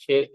6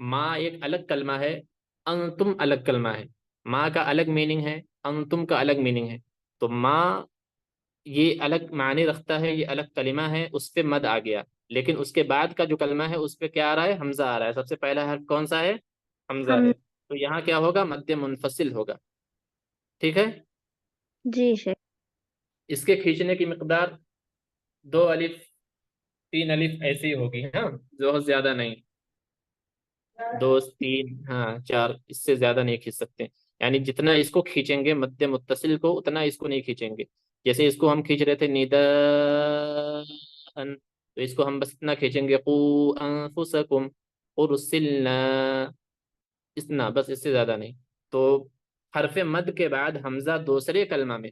ما ایک الگ کلمہ ہے، انتم الگ کلمہ ہے. ما کا الگ میننگ ہے، انتم کا الگ میننگ ہے. تو ما یہ الگ معنی رکھتا ہے، یہ الگ کلمہ ہے، اس پہ مد آ گیا. لیکن اس کے بعد کا جو کلمہ ہے اس پہ کیا آ رہا ہے؟ حمزہ آ رہا ہے. سب سے پہلا حرف کون سا ہے؟ حمزہ ہم ہے. تو یہاں کیا ہوگا؟ مد منفصل ہوگا. ٹھیک ہے. جی شیخ. اس کے کھینچنے کی مقدار 2 الف 3 الف ایسی ہوگی، ہاں، بہت زیادہ نہیں. 2 3 ہاں 4، اس سے زیادہ نہیں کھینچ سکتے. یعنی جتنا اس کو کھینچیں گے مد متصل کو، اتنا اس کو نہیں کھینچیں گے. جیسے اس کو ہم کھینچ رہے تھے نداءً، تو اس کو ہم بس اتنا کھینچیں گے قو انفسکم ارسلنا، اتنا بس، اس سے زیادہ نہیں. تو حرف مد کے بعد حمزہ دوسرے کلمہ میں،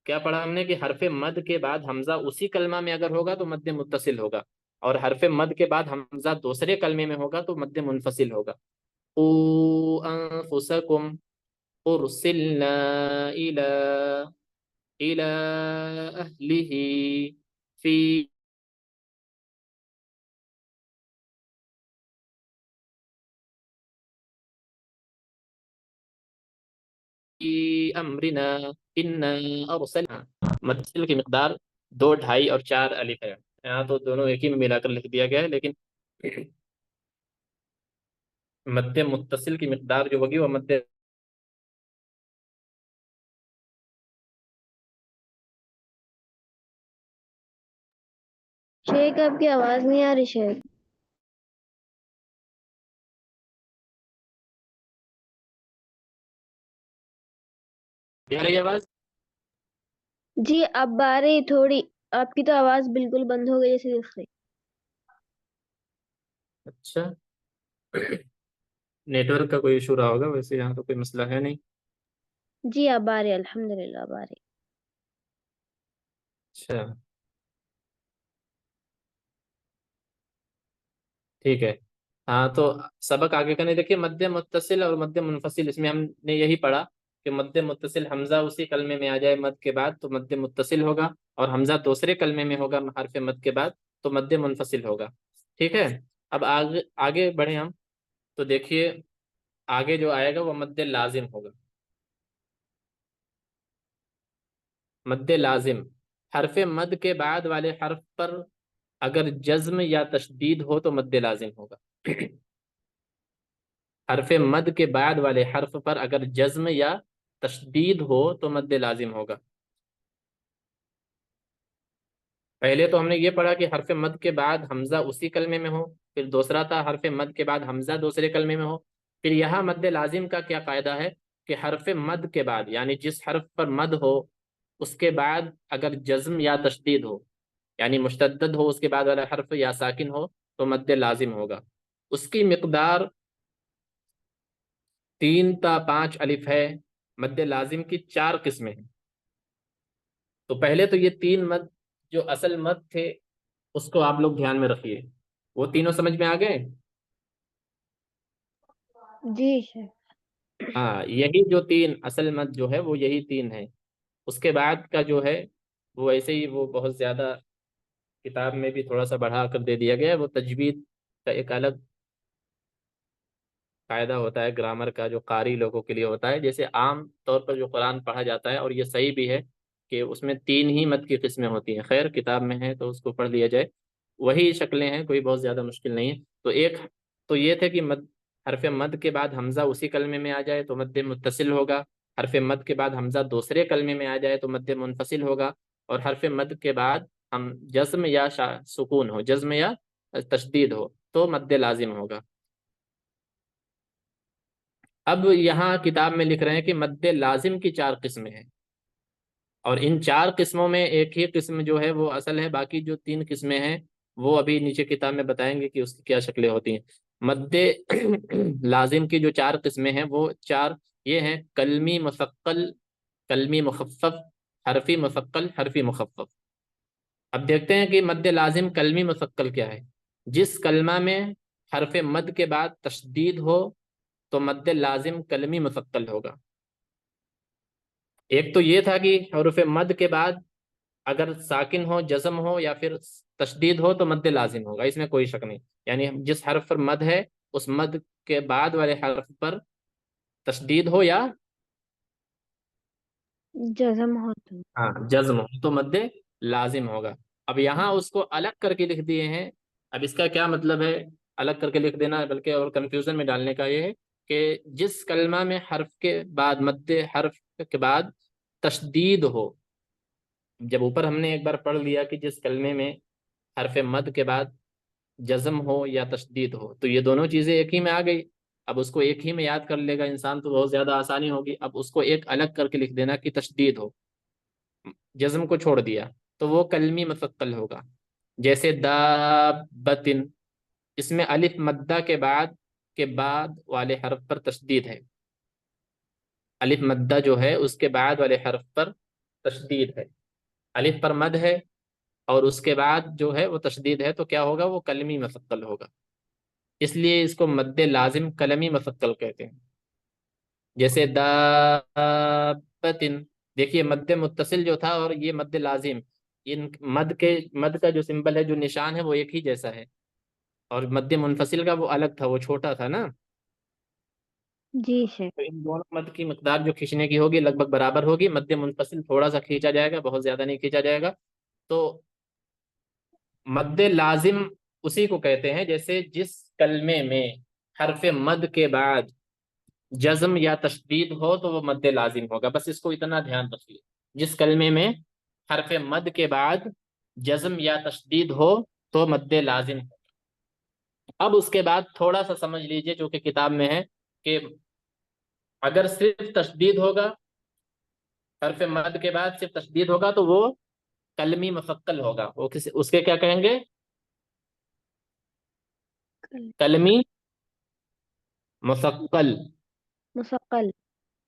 کیا پڑھا ہم نے کہ حرف مد کے بعد حمزہ اسی کلمہ میں اگر ہوگا تو مد متصل ہوگا، اور حرف مد کے بعد حمزہ دوسرے کلمے میں ہوگا تو مد منفصل ہوگا. قوا انفسکم ارسلنا الى اهله في امرنا انا ارسلنا. متصل کی مقدار 2 2.5 اور 4 الف ہے. یہاں تو دونوں ایک ہی میں ملا کر لکھ دیا گیا ہے، لیکن مد متصل کی مقدار جو ہوگی وہ مد. شیخ آپ کی آواز نہیں آ رہی شیخ. آ رہی ہے آواز؟ جی اب آ رہی تھوڑی. آپ کی تو آواز بالکل بند ہو گئی جیسے دکھ رہی. اچھا، نیٹ ورک کا کوئی ایشو رہا ہوگا، ویسے یہاں تو کوئی مسئلہ ہے نہیں. جی اب آ رہی الحمد للہ اب آ رہی. اچھا ٹھیک ہے. ہاں تو سبق آگے کرنے دیکھیے. مد متصل اور مد منفصل، اس میں ہم نے یہی پڑھا کہ مد متصل حمزہ اسی کلمے میں آ جائے مد کے بعد تو مد متصل ہوگا، اور حمزہ دوسرے کلمے میں ہوگا حرف مد کے بعد تو مد منفصل ہوگا. ٹھیک ہے. اب آگے آگے بڑھیں ہم. تو دیکھیے آگے جو آئے گا وہ مد لازم ہوگا. مد لازم، حرف مد کے بعد والے حرف پر اگر جزم یا تشدید ہو تو مد لازم ہوگا. حرف مد کے بعد والے حرف پر اگر جزم یا تشدید ہو تو مد لازم ہوگا. پہلے تو ہم نے یہ پڑھا کہ حرف مد کے بعد حمزہ اسی کلمے میں ہو، پھر دوسرا تھا حرف مد کے بعد حمزہ دوسرے کلمے میں ہو. پھر یہاں مد لازم کا کیا قاعدہ ہے کہ حرف مد کے بعد، یعنی جس حرف پر مد ہو اس کے بعد اگر جزم یا تشدید ہو، یعنی مشتدد ہو اس کے بعد والا حرف یا ساکن ہو تو مد لازم ہوگا. اس کی مقدار 3 تا 5 الف ہے. مد لازم کی 4 قسمیں ہیں. تو پہلے تو یہ 3 مد جو اصل مد تھے اس کو آپ لوگ دھیان میں رکھیے. وہ تینوں سمجھ میں آ گئے؟ جی شیخ. ہاں، یہی جو 3 اصل مد جو ہے وہ یہی 3 ہے. اس کے بعد کا جو ہے وہ ایسے ہی وہ بہت زیادہ کتاب میں بھی تھوڑا سا بڑھا کر دے دیا گیا ہے. وہ تجوید کا ایک الگ قاعدہ ہوتا ہے گرامر کا جو قاری لوگوں کے لیے ہوتا ہے. جیسے عام طور پر جو قرآن پڑھا جاتا ہے، اور یہ صحیح بھی ہے کہ اس میں 3 ہی مد کی قسمیں ہوتی ہیں. خیر کتاب میں ہے تو اس کو پڑھ لیا جائے، وہی شکلیں ہیں، کوئی بہت زیادہ مشکل نہیں ہے. تو ایک تو یہ تھے کہ حرف مد کے بعد حمزہ اسی کلمے میں آ جائے تو مد متصل ہوگا. حرف مد کے بعد حمزہ دوسرے کلمے میں آ جائے تو مد منفصل ہوگا. اور حرف مد کے بعد ہم جزم یا سکون ہو، جزم یا تشدید ہو تو مد لازم ہوگا. اب یہاں کتاب میں لکھ رہے ہیں کہ مد لازم کی 4 قسمیں ہیں، اور ان 4 قسموں میں ایک ہی قسم جو ہے وہ اصل ہے. باقی جو 3 قسمیں ہیں وہ ابھی نیچے کتاب میں بتائیں گے کہ اس کی کیا شکلیں ہوتی ہیں. مد لازم کی جو 4 قسمیں ہیں وہ 4 یہ ہیں: کلمی مثقل، کلمی مخفف، حرفی مثقل، حرفی مخفف. اب دیکھتے ہیں کہ مد لازم کلمی مثقل کیا ہے. جس کلمہ میں حرف مد کے بعد تشدید ہو تو مد لازم کلمی مثقل ہوگا. ایک تو یہ تھا کہ حروف مد کے بعد اگر ساکن ہو، جزم ہو یا پھر تشدید ہو تو مد لازم ہوگا، اس میں کوئی شک نہیں. یعنی جس حرف پر مد ہے اس مد کے بعد والے حرف پر تشدید ہو یا جزم ہو تو ہاں جزم ہو تو مد لازم ہوگا. اب یہاں اس کو الگ کر کے لکھ دیے ہیں. اب اس کا کیا مطلب ہے الگ کر کے لکھ دینا، بلکہ اور کنفیوژن میں ڈالنے کا یہ ہے کہ جس کلمہ میں حرف کے بعد مد حرف کے بعد تشدید ہو. جب اوپر ہم نے ایک بار پڑھ لیا کہ جس کلمے میں حرف مد کے بعد جزم ہو یا تشدید ہو، تو یہ دونوں چیزیں ایک ہی میں آ گئی. اب اس کو ایک ہی میں یاد کر لے گا انسان تو بہت زیادہ آسانی ہوگی. اب اس کو ایک الگ کر کے لکھ دینا کہ تشدید ہو، جزم کو چھوڑ دیا، تو وہ کلمی مثقل ہوگا. جیسے دابتن، اس میں الف مدہ کے بعد والے حرف پر تشدید ہے. الف مدہ جو ہے اس کے بعد والے حرف پر تشدید ہے. الف پر مد ہے اور اس کے بعد جو ہے وہ تشدید ہے، تو کیا ہوگا؟ وہ کلمی مثقل ہوگا. اس لیے اس کو مد لازم کلمی مثقل کہتے ہیں. جیسے دابتن، دیکھیے مد متصل جو تھا اور یہ مد لازم، ان مد کا جو سمبل ہے، جو نشان ہے، وہ ایک ہی جیسا ہے. اور مد منفصل کا وہ الگ تھا، وہ چھوٹا تھا نا. جی شیخ. تو ان دونوں مد کی مقدار جو کھینچنے کی ہوگی لگ بھگ برابر ہوگی. مد منفصل تھوڑا سا کھینچا جائے گا، بہت زیادہ نہیں کھینچا جائے گا. تو مد لازم اسی کو کہتے ہیں جیسے جس کلمے میں حرف مد کے بعد جزم یا تشدید ہو تو وہ مد لازم ہوگا. بس اس کو اتنا دھیان رکھیے، جس کلمے میں حرف مد کے بعد جزم یا تشدید ہو تو مد لازم ہوگا. اب اس کے بعد تھوڑا سا سمجھ لیجئے جو کہ کتاب میں ہے کہ اگر صرف تشدید ہوگا، حرف مد کے بعد صرف تشدید ہوگا تو وہ کلمی مثقل ہوگا. وہ اس کے کیا کہیں گے؟ کلمی مثقل. مثقل.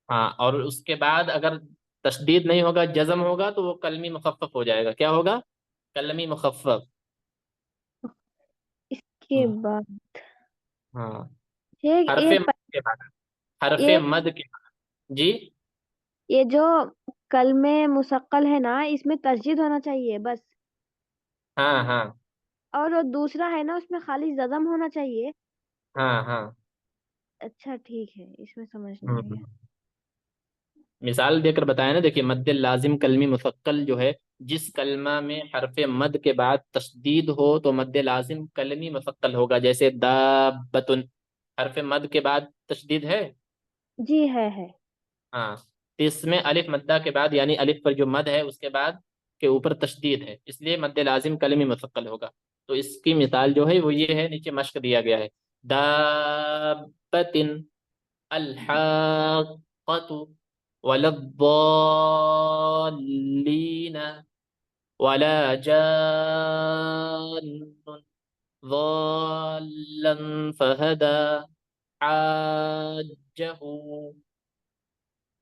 ہاں، اور اس کے بعد اگر تشدید نہیں ہوگا، جزم ہوگا، تو وہ کلمی مخفف ہو جائے گا. کیا ہوگا؟ کلمی مخفف. اس کے ہاں بعد ہاں، شیخ حرف مد کے بعد، حرف یہ مد کے بعد. جی یہ جو کلمے مثقل ہے نا، اس میں تشدید ہونا چاہیے بس. ہاں ہاں اور جو دوسرا ہے نا اس میں خالی زدم ہونا چاہیے. ہاں ہاں. اچھا ٹھیک ہے، اس میں سمجھ نہیں ہوں. آیا. مثال دے کر بتایا نا. دیکھیے مد لازم کلمی مثقل جو ہے، جس کلمہ میں حرف مد کے بعد تشدید ہو تو مد لازم کلمی مثقل ہوگا. جیسے دابتن، حرف مد کے بعد تشدید ہے. جی ہے. ہاں، تو اس میں الف مدہ کے بعد، یعنی الف پر جو مد ہے اس کے بعد کے اوپر تشدید ہے، اس لیے مد لازم کلمی مثقل ہوگا. تو اس کی مثال جو ہے وہ یہ ہے، نیچے مشق دیا گیا ہے. دابتن الحاقۃ ولا الضالین ولا جان ضالا فہدى حاجہ.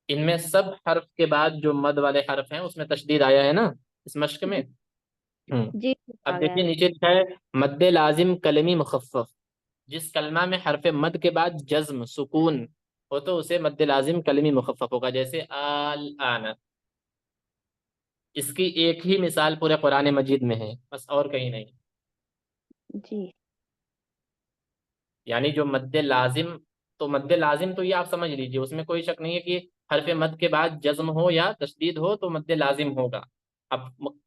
ان میں سب حرف کے بعد جو مد والے حرف ہیں اس میں تشدید آیا ہے نا اس مشق میں. ہوں. جی آ اب گیا. دیکھیے نیچے لکھا ہے مد لازم کلمی مخفف. جس کلمہ میں حرف مد کے بعد جزم سکون ہو تو اسے مد لازم کلمی مخفف ہوگا. جیسے آن، اس کی ایک ہی مثال پورے قرآن مجید میں ہے، بس اور کہیں نہیں. جی یعنی جو مد لازم، تو مد لازم تو یہ آپ سمجھ لیجئے، اس میں کوئی شک نہیں ہے کہ حرف مد کے بعد جزم ہو یا تشدید ہو تو مد لازم ہوگا. اب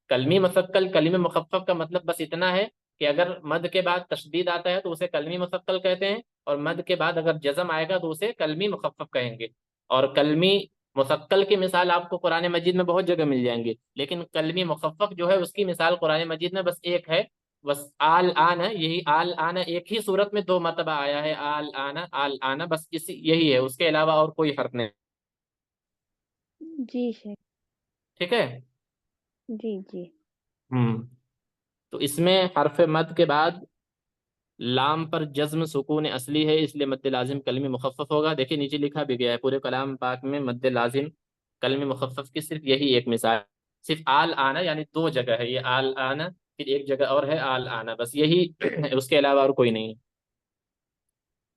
کلمی مثقل کلمی مخفف کا مطلب بس اتنا ہے کہ اگر مد کے بعد تشدید آتا ہے تو اسے کلمی مثقل کہتے ہیں، اور مد کے بعد اگر جزم آئے گا تو اسے کلمی مخفف کہیں گے. اور کلمی مثقل کی مثال آپ کو قرآن مجید میں بہت جگہ مل جائیں گی، لیکن کلمی مخفف جو ہے اس کی مثال قرآن مجید میں بس ایک ہے، بس آل آن ہے. یہی آل آن ایک ہی صورت میں دو مرتبہ آیا ہے، آل آن، بس یہی ہے، اس کے علاوہ اور کوئی فرق نہیں. جی شیخ. ٹھیک ہے. جی تو اس میں حرف مد کے بعد لام پر جزم سکون اصلی ہے، اس لیے مد لازم کلمی مخفف ہوگا. دیکھیے نیچے لکھا بھی گیا ہے پورے کلام پاک میں مد لازم کلمی مخفف کی صرف یہی ایک مثال، صرف آل آنا، یعنی دو جگہ ہے یہ آل آنا، پھر ایک جگہ اور ہے آل آنا، بس یہی اس کے علاوہ اور کوئی نہیں.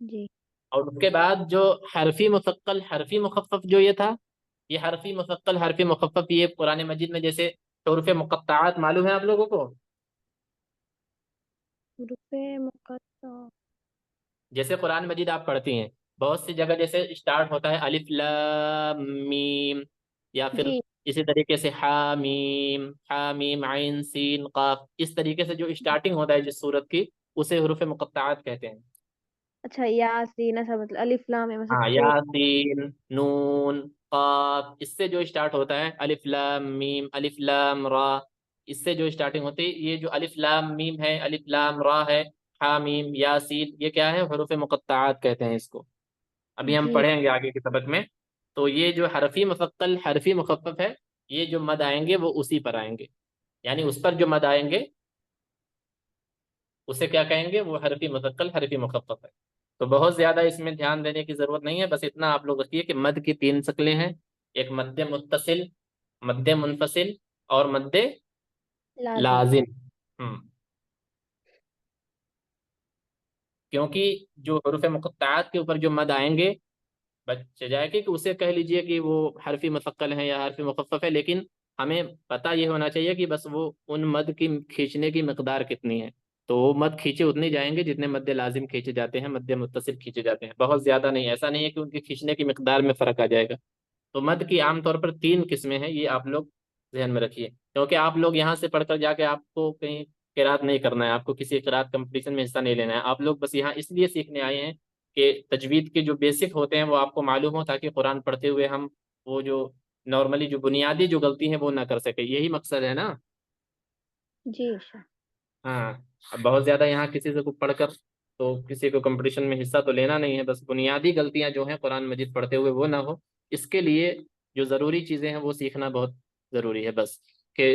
جی اور اس کے بعد جو حرفی مثقل حرفی مخفف جو یہ تھا، یہ حرفی مثقل حرفی مخفف یہ قرآن مجید میں جیسے حروف مقطعات معلوم ہے آپ لوگوں کو؟ روپے مقطع. جیسے قرآن مجید آپ پڑھتی ہیں، بہت سی جگہ جیسے اسٹارٹ ہوتا ہے الف لام میم، یا پھر جی اسی طریقے سے حامیم عین سین قاف، اس طریقے سے جو اسٹارٹنگ ہوتا ہے جس سورت کی، اسے حروف مقطعات کہتے ہیں۔ اچھا، یاسین ایسا مطلب الف لام ہے ہاں، مطلب یاسین، نون، قاف، اس سے جو اسٹارٹ ہوتا ہے الف لام میم، الف لام را، اس سے جو اسٹارٹنگ ہوتی ہے، یہ جو الف لام میم ہے، الف لام را ہے، حامیم یاسین، یہ کیا ہے؟ حروف مقطعات کہتے ہیں اس کو۔ ابھی ہم جی پڑھیں گے آگے کے سبق میں۔ تو یہ جو حرفی مثقل حرفی مخفف ہے، یہ جو مد آئیں گے وہ اسی پر آئیں گے، یعنی اس پر جو مد آئیں گے اسے کیا کہیں گے؟ وہ حرفی مثقل حرفی مخفف ہے۔ تو بہت زیادہ اس میں دھیان دینے کی ضرورت نہیں ہے، بس اتنا آپ لوگ رکھیے کہ مد کی تین شکلیں ہیں، ایک مد متصل، مد منفصل، اور مد لازم. لازم۔ ہم کیونکہ جو حروف مقطعات کے اوپر جو مد آئیں گے، بچ جائے کہ اسے کہہ لیجئے کہ وہ حرفی مثقل ہیں یا حرفی مخفف ہے، لیکن ہمیں پتہ یہ ہونا چاہیے کہ بس وہ ان مد کی کھینچنے کی مقدار کتنی ہے۔ تو وہ مد کھینچے اتنے جائیں گے جتنے مد لازم کھینچے جاتے ہیں، مد متصل کھینچے جاتے ہیں، بہت زیادہ نہیں۔ ایسا نہیں ہے کہ ان کے کھینچنے کی مقدار میں فرق آ جائے گا۔ تو مد کی عام طور پر تین قسمیں ہیں، یہ آپ لوگ ذہن میں رکھیے، کیونکہ آپ لوگ یہاں سے پڑھ کر جا کے آپ کو کہیں قرات نہیں کرنا ہے، آپ کو کسی قرات کمپٹیشن میں حصہ نہیں لینا ہے۔ آپ لوگ بس یہاں اس لیے سیکھنے آئے ہیں کہ تجوید کے جو بیسک ہوتے ہیں وہ آپ کو معلوم ہو، تاکہ قرآن پڑھتے ہوئے ہم وہ جو نارملی جو بنیادی جو غلطی ہیں وہ نہ کر سکے، یہی مقصد ہے نا۔ جی sure. ہاں، اب بہت زیادہ یہاں کسی سے کو پڑھ کر تو کسی کو کمپٹیشن میں حصہ تو لینا نہیں ہے، بس بنیادی غلطیاں جو ہیں قرآن مجید پڑھتے ہوئے وہ نہ ہو، اس کے لیے جو ضروری چیزیں ہیں وہ سیکھنا بہت ضروری ہے بس۔ کہ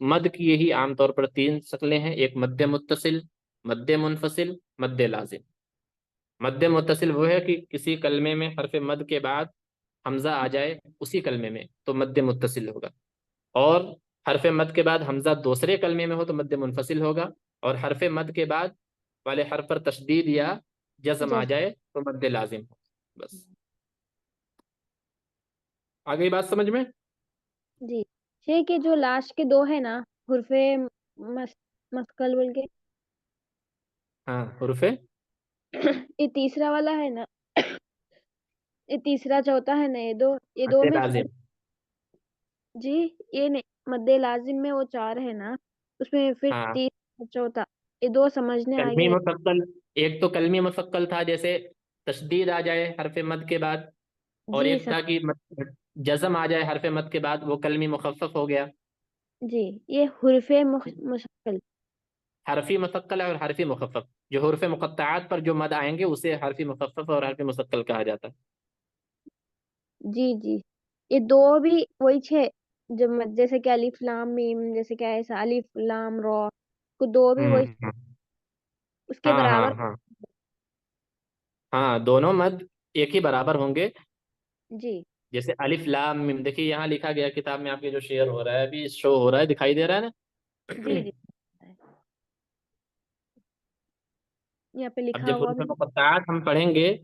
مد کی یہی عام طور پر تین شکلیں ہیں، ایک مد متصل، مد منفصل، مد لازم۔ مد متصل وہ ہے کہ کسی کلمے میں حرف مد کے بعد حمزہ آ جائے اسی کلمے میں تو مد متصل ہوگا، اور حرف مد کے بعد حمزہ دوسرے کلمے میں ہو تو مد منفصل ہوگا، اور حرف مد کے بعد والے حرف پر تشدید یا جزم آ جیسے جائے تو مد لازم ہو بس۔ آ گئی بات سمجھ میں؟ جی یہ کہ جو لاسٹ کے دو ہے نا حرف مسکل بول کے ہاں، حروف یہ تیسرا والا ہے نا، یہ تیسرا چوتھا ہے نا، یہ دو مد میں لازم۔ جی یہ نہیں، مد لازم میں وہ چار ہے نا، اس میں پھر ہاں، تیسرا چوتھا، یہ دو سمجھنے کلمی آگے. مثقل، ایک تو کلمی مثقل تھا جیسے تشدید آ جائے حرف مد کے بعد، اور جی ایک تھا کہ جزم آ جائے حرف مد کے بعد، وہ کلمی مخفف ہو گیا۔ جی یہ حرف مشکل. حرفی مثقل اور حرفی مخفف، جو حروف مقطعات پر جو مد آئیں گے اسے حرفی مخفف اور حرفی مثقل کہا جاتا ہے۔ جی جی یہ دو بھی وہی چھ، جب جیسے کہ الف لام میم، جیسے کہ ایسا الف لام را، کو دو بھی وہی ہوں، اس کے ہاں ہاں برابر. ہاں ہاں، دونوں مد ایک ہی برابر ہوں گے۔ جی جیسے الف لام میم، دیکھیے یہاں لکھا گیا کتاب میں آپ کے جو شیئر ہو رہا ہے ابھی شو ہو رہا ہے، دکھائی دے رہا ہے نا؟ جی جی یہاں پہ اب لکھا جب ہوا حروف بھی. مقطعات ہم پڑھیں گے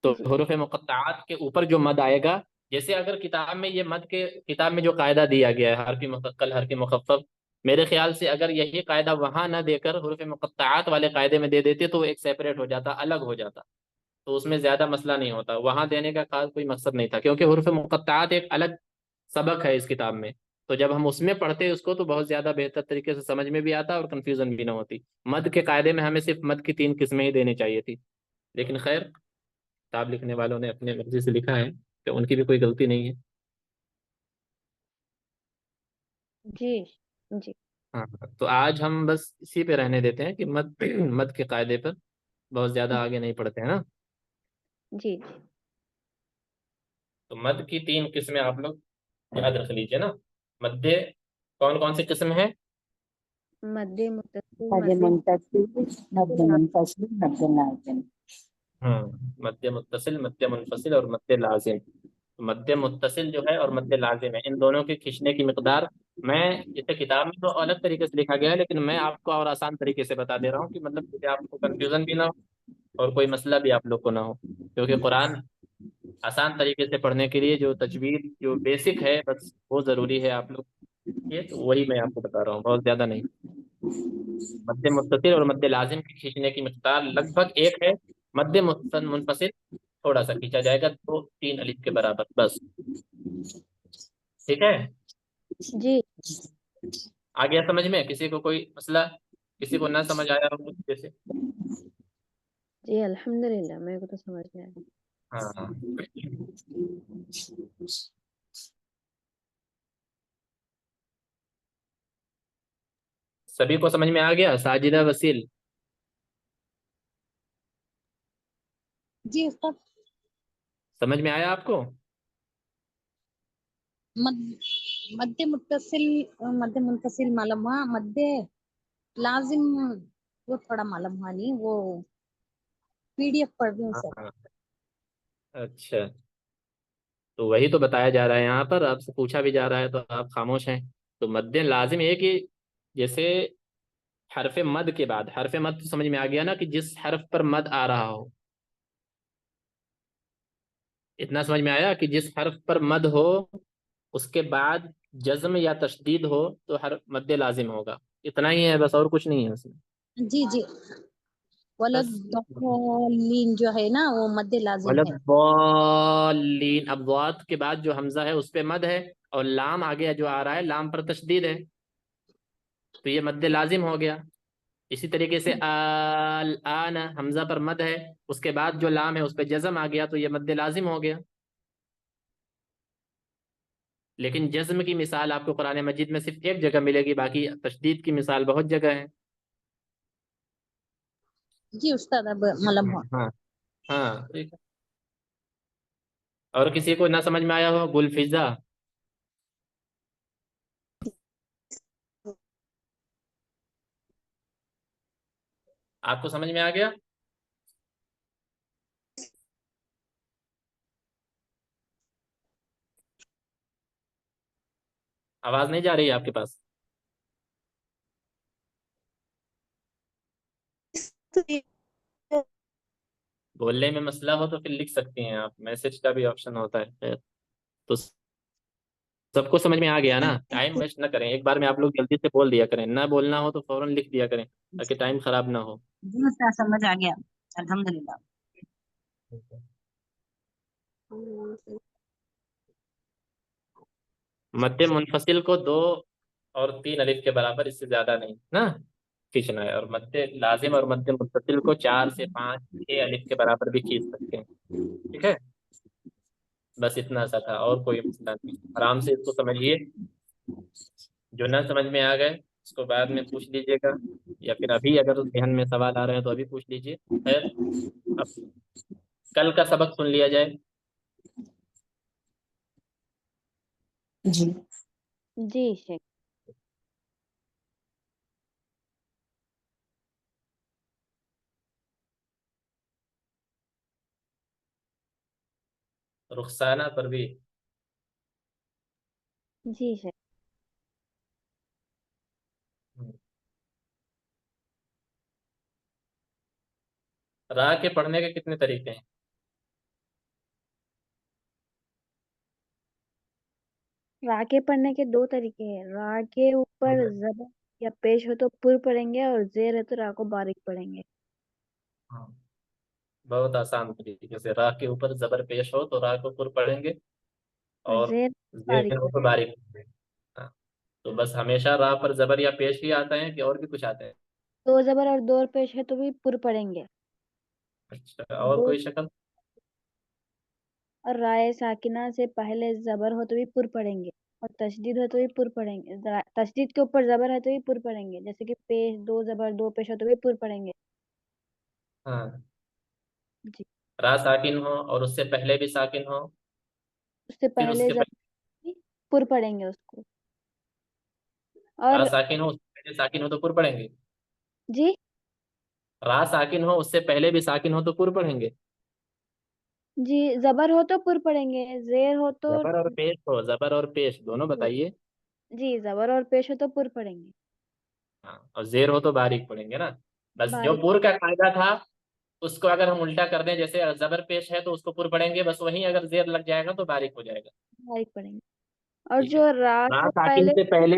تو جی حروف مقطعات کے اوپر جو مد آئے گا، جیسے اگر کتاب میں یہ مد کے کتاب میں جو قاعدہ دیا گیا ہے حرفی مثقل حرفی مخفف، میرے خیال سے اگر یہی قاعدہ وہاں نہ دے کر حروف مقطعات والے قاعدے میں دے دیتے تو وہ ایک سیپریٹ ہو جاتا، الگ ہو جاتا، تو اس میں زیادہ مسئلہ نہیں ہوتا۔ وہاں دینے کا خاص کوئی مقصد نہیں تھا، کیونکہ حروف مقطعات ایک الگ سبق ہے اس کتاب میں، تو جب ہم اس میں پڑھتے اس کو تو بہت زیادہ بہتر طریقے سے سمجھ میں بھی آتا اور کنفیوژن بھی نہ ہوتی۔ مد کے قاعدے میں ہمیں صرف مد کی تین قسمیں ہی دینی چاہیے تھی، لیکن خیر کتاب لکھنے والوں نے اپنے مرضی سے لکھا ہے تو ان کی بھی کوئی غلطی نہیں ہے۔ جی جی ہاں، تو آج ہم بس اسی پہ رہنے دیتے ہیں کہ مد مد کے قاعدے پر بہت زیادہ آگے نہیں پڑھتے ہیں نا۔ جی تو مد کی تین قسمیں آپ لوگ یاد رکھ لیجیے نا۔ مد کون کون سی قسم ہے؟ مد متصل، مد منتصب، مد منفصل، مد لازم. مد متصل، مد منفصل اور مد لازم۔ مد متصل جو ہے اور مد لازم ہے، ان دونوں کے کھینچنے کی مقدار میں جیسے کتاب میں تو الگ طریقے سے لکھا گیا ہے، لیکن میں آپ کو اور آسان طریقے سے بتا دے رہا ہوں کہ مطلب کہ آپ کو کنفیوژن بھی نہ ہو اور کوئی مسئلہ بھی آپ لوگ کو نہ ہو، کیونکہ قرآن آسان طریقے سے پڑھنے کے لیے جو تجوید جو بیسک ہے بس وہ ضروری ہے آپ لوگ یہ، تو وہی میں آپ کو بتا رہا ہوں، بہت زیادہ نہیں۔ مد متصل اور مد لازم کے کھینچنے کی مقدار لگ بھگ ایک ہے. مد منفصل تھوڑا سا کھینچا جائے گا 2-3 الف کے برابر بس. ٹھیک ہے, جی آ گیا سمجھ میں؟ کسی کو کوئی مسئلہ, کسی کو نہ سمجھ آیا ہو کچھ جیسے؟ جی الحمدللہ میرے کو تو سمجھ میں آیا. ہاں, سبھی کو سمجھ میں آ گیا؟ ساجدہ, وسیل, جی استاد. سمجھ میں آیا آپ کو؟ مد مد منفصل معلوم ہوا, مد لازم وہ تھوڑا معلوم ہوا نہیں, وہ PDF پڑھ رہی ہوں سر. ہاں, اچھا, تو وہی تو بتایا جا رہا ہے یہاں پر, آپ سے پوچھا بھی جا رہا ہے تو آپ خاموش ہیں. تو مد لازم یہ کہ جیسے حرف مد کے بعد, حرف مد تو سمجھ میں آ گیا نا کہ جس حرف پر مد آ رہا ہو, اتنا سمجھ میں آیا کہ جس حرف پر مد ہو اس کے بعد جزم یا تشدید ہو تو ہر مد لازم ہوگا. اتنا ہی ہے بس, اور کچھ نہیں ہے اس میں. جی جی, ولد بس ضالین جو ہے نا وہ مد لازم ہے. ولضالین, اب ضاد کے بعد جو حمزہ ہے اس پہ مد ہے, اور لام آگے جو آ رہا ہے لام پر تشدید ہے, تو یہ مد لازم ہو گیا. اسی طریقے سے الآن حمزہ پر مد ہے, اس کے بعد جو لام ہے اس پہ جزم آ گیا تو یہ مد لازم ہو گیا. لیکن جزم کی مثال آپ کو قرآن مجید میں صرف ایک جگہ ملے گی, باقی تشدید کی مثال بہت جگہ ہے. جی استاد اب معلوم ہوا. ہاں ہاں, ٹھیک ہے. اور کسی کو نہ سمجھ میں آیا ہو؟ گلفزا, آپ کو سمجھ میں آ گیا؟ آواز نہیں جا رہی ہے آپ کے پاس؟ بولنے میں مسئلہ ہو تو پھر لکھ سکتی ہیں آپ, میسج کا بھی آپشن ہوتا ہے. خیر, تو سب کو سمجھ میں آ گیا نا؟ ٹائم ویسٹ نہ کریں, ایک بار میں آپ لوگ جلدی سے بول دیا کریں, نہ بولنا ہو تو فوراً لکھ دیا کریں تاکہ ٹائم خراب نہ ہو. جی استاد سمجھ آ گیا الحمدللہ. مد منفصل کو 2 اور 3 الف کے برابر, اس سے زیادہ نہیں نا کھینچنا ہے, اور مد لازم اور مد منفصل کو 4 سے 5-6 الف کے برابر بھی کھینچ سکتے ہیں. ٹھیک ہے, بس اتنا سا تھا, اور کوئی مسئلہ نہیں. آرام سے اس کو سمجھیے, جو نہ سمجھ میں آ گئے اس کو بعد میں پوچھ لیجیے گا, یا پھر ابھی اگر ذہن میں سوال آ رہے ہیں تو ابھی پوچھ لیجیے. خیر, اب کل کا سبق سن لیا جائے. جی جی شیخ. رخسانہ پر بھی جی شیخ. را کے پڑھنے کے کتنے طریقے ہیں؟ را کے پڑھنے کے 2 طریقے ہیں. را کے اوپر زبر یا پیش ہو تو پر پڑھیں گے, اور زیر ہے تو را کو باریک پڑھیں گے. ہاں, بہت آسان طریقے سے, را کے اوپر زبر پیش ہو تو را کو پر پڑھیں گے, اور اور زیر زیر باریک ہو تو باریک پڑھیں گے. ہاں, تو بس ہمیشہ را پر زبر یا پیش ہی آتا ہے کہ اور بھی کچھ آتے ہیں؟ 2 زبر اور 2 پیش ہے تو بھی پر پڑھیں گے. اچھا, اور دو کوئی شکل؟ اور رائے ساکنہ سے پہلے زبر ہو تو بھی پر پڑھیں گے, اور تشدید ہو تو بھی پر پڑھیں گے. تشدید کے اوپر زبر ہے تو بھی پر پڑھیں گے, جیسے کہ پیش 2 زبر 2 پیش ہو تو بھی پر پڑھیں گے. ہاں, جی, را ساکن ہو اور اس سے پہلے بھی ساکن ہو, اس سے پھر اس پہلے کے زبر بھی پر پڑھیں گے اس کو. اور را ساکن ہو اس سے پہلے ساکن ہو تو پر پڑھیں گے. جی را ساکن ہو اس سے پہلے بھی ساکن ہو تو پر پڑھیں گے. جی, زبر ہو تو پر پڑھیں گے, زیر ہو تو زبر اور پیش ہو, زبر اور پیش دونوں بتائیے. جی, زبر اور پیش ہو تو پر پڑھیں گے. ہاں, اور زیر ہو تو باریک پڑھیں گے نا. بس جو باریک پر کا قاعدہ تھا اس کو اگر ہم الٹا کر دیں, جیسے زبر پیش ہے تو اس کو پر پڑھیں گے, بس وہیں اگر زیر لگ جائے گا تو باریک ہو جائے گا. باریک پڑھیں گے. اور ٹھیک ہے, جو را را کے ساکن پہلے سے پہلے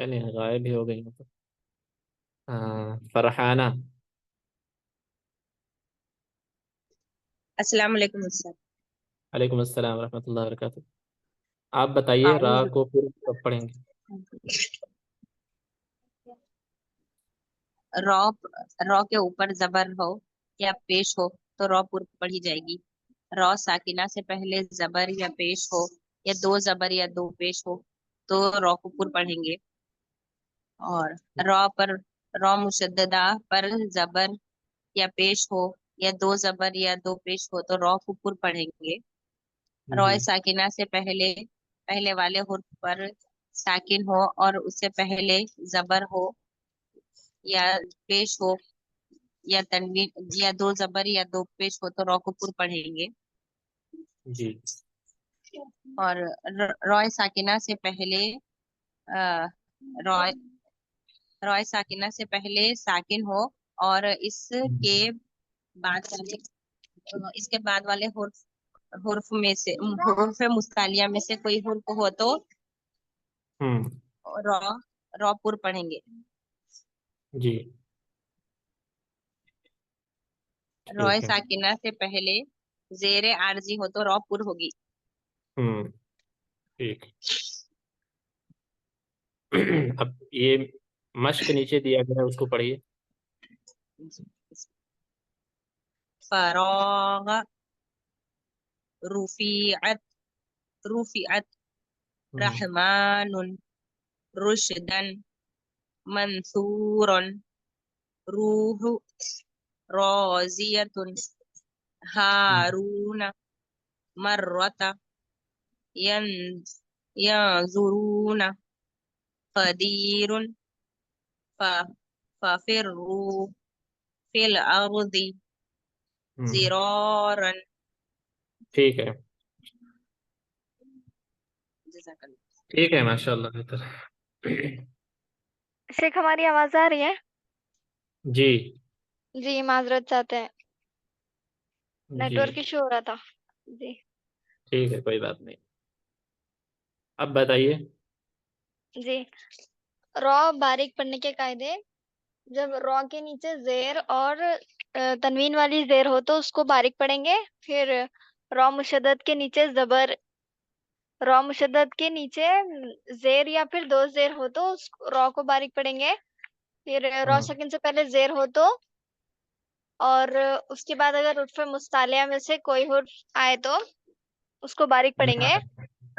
چلیں غائب ہی ہو گئی ہوں تو ہاں فرحانہ. السلام علیکم استاد. علیکم السلام ورحمۃ اللہ وبرکاتہ. آپ بتائیے را اعوذ کو پھر کب پڑھیں گے؟ رو رو کے اوپر زبر ہو یا پیش ہو تو رو پر پڑھی جائے گی. رو ساکنہ سے پہلے زبر یا پیش ہو یا دو زبر یا دو پیش ہو تو رو کو پر پڑھیں گے. اور رو مشددہ پر زبر یا پیش ہو یا دو زبر یا دو پیش ہو تو رو کو پر پڑھیں گے. روئے جی ساکنہ سے پہلے والے حرف پر ساکن ہو اور اس سے پہلے زبر ہو یا پیش ہو یا تنوین یا دو زبر یا دو پیش ہو تو رو کو پر پڑھیں گے. جی اور روئے ساکنہ سے پہلے روئے روئے ساکنہ سے پہلے ساکن ہو اور اس کے بعد والے حرف میں سے حروف مستعلیہ میں سے کوئی حرف ہو تو ہوں رو پر پڑھیں گے. جی روئے ٹھیک ہے. ساکنہ سے پہلے زیر عارضی ہو تو رو پر ہوگی. ٹھیک. اب یہ مشق نیچے دیا گیا ہے اس کو پڑھیے. فراغ رفیعت رحمان رشدن منصور روح راضیت ہارون مرت ینظرون قدیر ففروا فی الارض زرارا. ٹھیک ہے. جزاک اللہ. ٹھیک ہے ماشاء اللہ بہتر. شیخ ہماری آواز آ رہی ہے؟ جی جی معذرت چاہتے ہیں، نیٹ جی ورک ایشو ہو رہا تھا. جی ٹھیک ہے کوئی بات نہیں. اب بتائیے. جی رو باریک پڑھنے کے قاعدے. جب رو کے نیچے زیر اور تنوین والی زیر ہو تو اس کو باریک پڑھیں گے. پھر رو مشدد کے نیچے زیر یا پھر دو زیر ہو تو اس رو کو باریک پڑھیں گے. پھر رو ساکن سے پہلے زیر ہو تو اور اس کے بعد اگر حرف مستعلیہ میں سے کوئی حرف آئے تو اس کو باریک پڑھیں گے.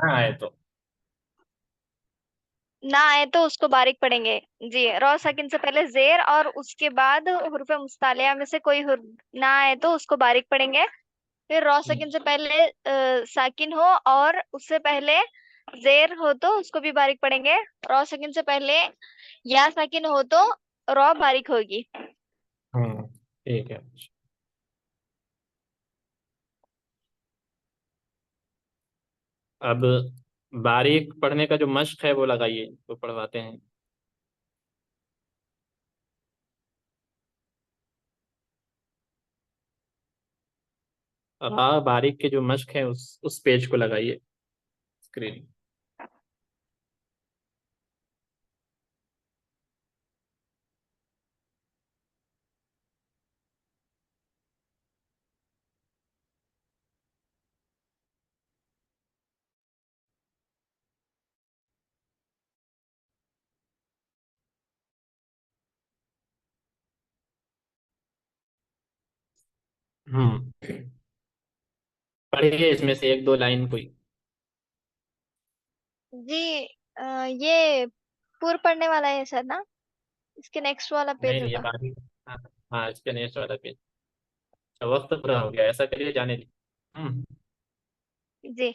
ہاں ہے تو نہ آئے تو اس کو باریک پڑھیں گے. جی رو ساکن سے پہلے زیر اور اس کے بعد حروف مستعلیہ میں سے کوئی حرف نہ آئے تو اس کو باریک پڑھیں گے. پھر رو ساکن سے پہلے ساکن ہو اور اس سے پہلے زیر ہو تو اس کو بھی باریک پڑھیں گے. رو ساکن سے پہلے یا ساکن ہو تو رو باریک ہوگی. ٹھیک ہے. اب باریک پڑھنے کا جو مشق ہے وہ لگائیے تو پڑھواتے ہیں. را باریک کے جو مشق ہے اس پیج کو لگائیے اسکرین. پڑھیے اس میں سے ایک دو لائن کوئی. جی یہ پور پڑھنے والا ہے سر نا، اس کے نیکسٹ والا پیج نہیں یہ ہوگا. باریک. ہاں اس کے نیکسٹ والا پیج. وقت پورا ہو گیا ایسا کریے جانے دی. جی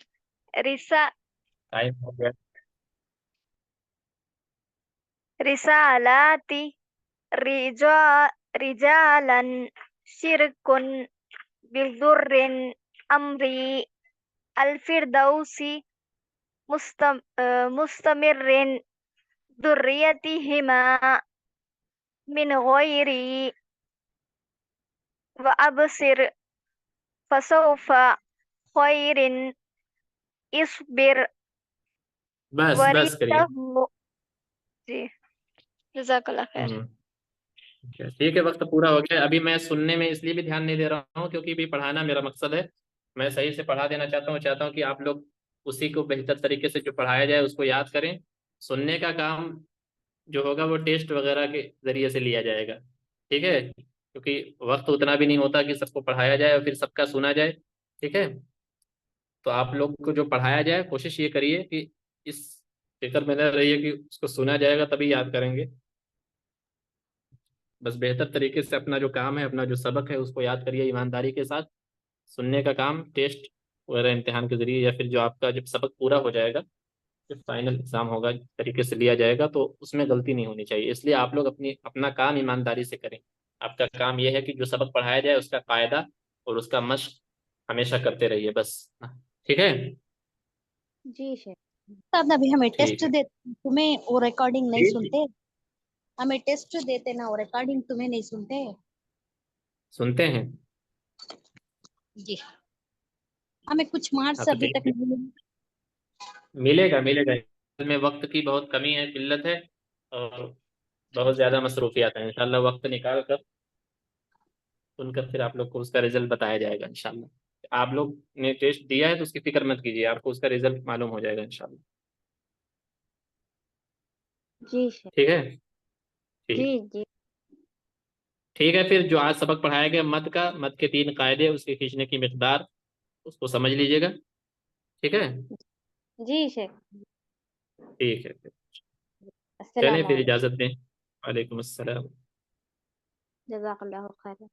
ٹائم ہو گیا. رسالاتی رجالا شرکن بذر امری الفردوسی مستمر ذریتہما من غیری وابصر فسوف خیر اصبر بس کریے. جی جزاک اللہ خیر. ٹھیک ہے، وقت پورا ہو گیا. ابھی میں سننے میں اس لیے بھی دھیان نہیں دے رہا ہوں کیونکہ بھی پڑھانا میرا مقصد ہے. میں صحیح سے پڑھا دینا چاہتا ہوں کہ آپ لوگ اسی کو بہتر طریقے سے جو پڑھایا جائے اس کو یاد کریں. سننے کا کام جو ہوگا وہ ٹیسٹ وغیرہ کے ذریعے سے لیا جائے گا. ٹھیک ہے، کیونکہ وقت اتنا بھی نہیں ہوتا کہ سب کو پڑھایا جائے اور پھر سب کا سنا جائے. ٹھیک ہے، تو آپ لوگ کو جو پڑھایا جائے کوشش یہ کریے کہ اس فکر میں نہ رہیے کہ اس کو سنا جائے گا تبھی یاد کریں گے. بس بہتر طریقے سے اپنا جو کام ہے، اپنا جو سبق ہے اس کو یاد کریے ایمانداری کے ساتھ. سننے کا کام ٹیسٹ وغیرہ امتحان کے ذریعے یا پھر جو آپ کا جب سبق پورا ہو جائے گا، جب فائنل ایگزام ہوگا طریقے سے لیا جائے گا تو اس میں غلطی نہیں ہونی چاہیے. اس لیے آپ لوگ اپنا کام ایمانداری سے کریں. آپ کا کام یہ ہے کہ جو سبق پڑھایا جائے اس کا قاعدہ اور اس کا مشق ہمیشہ کرتے رہیے بس. ٹھیک ہے. جی شیخ. استاد ابھی ہمیں ٹیسٹ ٹھیک ہے دیتے تمہیں وہ ریکارڈنگ نہیں جی جی سنتے. ہمیں ٹیسٹ دیتے نا وہ ریکارڈنگ تمہیں نہیں سنتے. سنتے ہیں. جی ہمیں کچھ مارکس ہاں تو ابھی ٹھیک تک ہے، نہیں ملے گا ملے گا. اس میں وقت کی بہت کمی ہے، قلت ہے، اور بہت زیادہ مصروفیات ہیں. انشاءاللہ وقت نکال کر سن کر پھر آپ لوگ کو اس کا رزلٹ بتایا جائے گا انشاءاللہ. آپ لوگ نے ٹیسٹ دیا ہے تو اس کی فکر مت کیجیے، آپ کو اس کا رزلٹ معلوم ہو جائے گا انشاءاللہ. جی شیخ. ٹھیک ہے. جی ٹھیک جی. ٹھیک ہے. پھر جو آج سبق پڑھایا گیا مد کے 3 قاعدے، اس کے کھینچنے کی مقدار، اس کو سمجھ لیجیے گا. ٹھیک ہے. جی شیخ. ٹھیک ہے پھر چلیں السلام پھر علیکم. اجازت دیں. وعلیکم السلام. جزاک اللہ خیر.